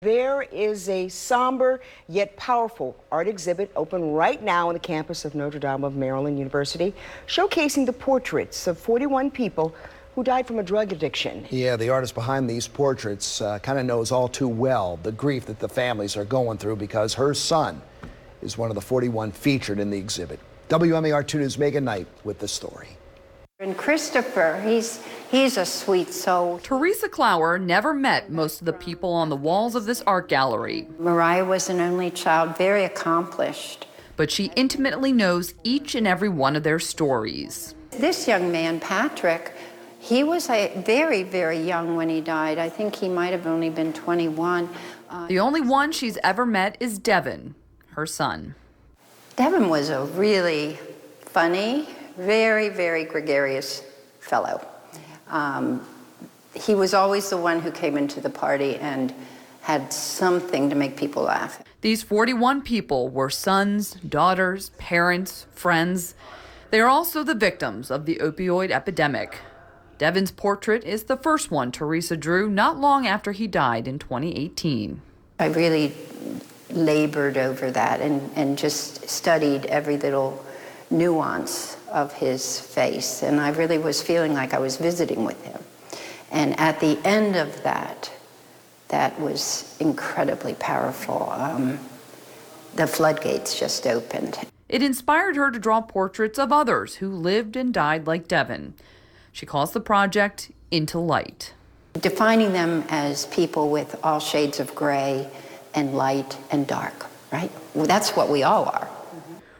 There is a somber yet powerful art exhibit open right now on the campus of Notre of Maryland University, showcasing the portraits of 41 people who died from a drug addiction. Yeah, the artist behind these portraits kind of knows all too well the grief that the families are going through because her son is one of the 41 featured in the exhibit. WMAR 2 News' Megan Knight with the story. And Christopher, he's a sweet soul. Theresa Clower never met most of the people on the walls of this art gallery. Mariah was an only child, very accomplished. But she intimately knows each and every one of their stories. This young man, Patrick, he was very, very young when he died. I think he might have only been 21. The only one she's ever met is Devin, her son. Devin was a really funny, very, very gregarious fellow. He was always the one who came into the party and had something to make people laugh. These 41 people were sons, daughters, parents, friends. They are also the victims of the opioid epidemic. Devin's portrait is the first one Theresa drew not long after he died in 2018. I really labored over that and just studied every little nuance of his face, and I really was feeling like I was visiting with him. And at the end of that was incredibly powerful. The floodgates just opened. It inspired her to draw portraits of others who lived and died like Devin. She calls the project Into Light. Defining them as people with all shades of gray and light and dark, right? Well, that's what we all are.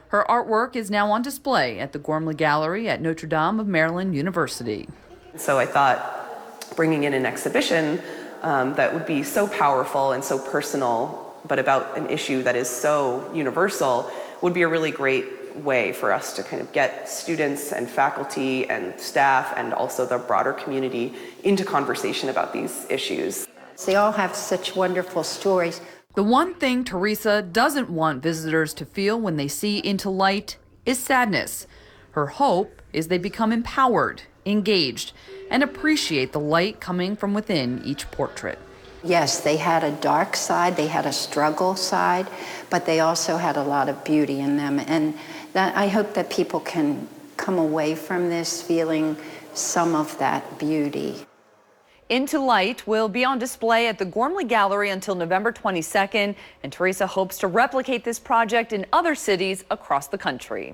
Her artwork is now on display at the Gormley Gallery at Notre of Maryland University. So I thought bringing in an exhibition that would be so powerful and so personal, but about an issue that is so universal, would be a really great way for us to kind of get students and faculty and staff and also the broader community into conversation about these issues. They all have such wonderful stories. The one thing Theresa doesn't want visitors to feel when they see Into Light is sadness. Her hope is they become empowered, engaged, and appreciate the light coming from within each portrait. Yes, they had a dark side, they had a struggle side, but they also had a lot of beauty in them. And that, I hope that people can come away from this feeling some of that beauty. Into Light will be on display at the Gormley Gallery until November 22nd, and Theresa hopes to replicate this project in other cities across the country.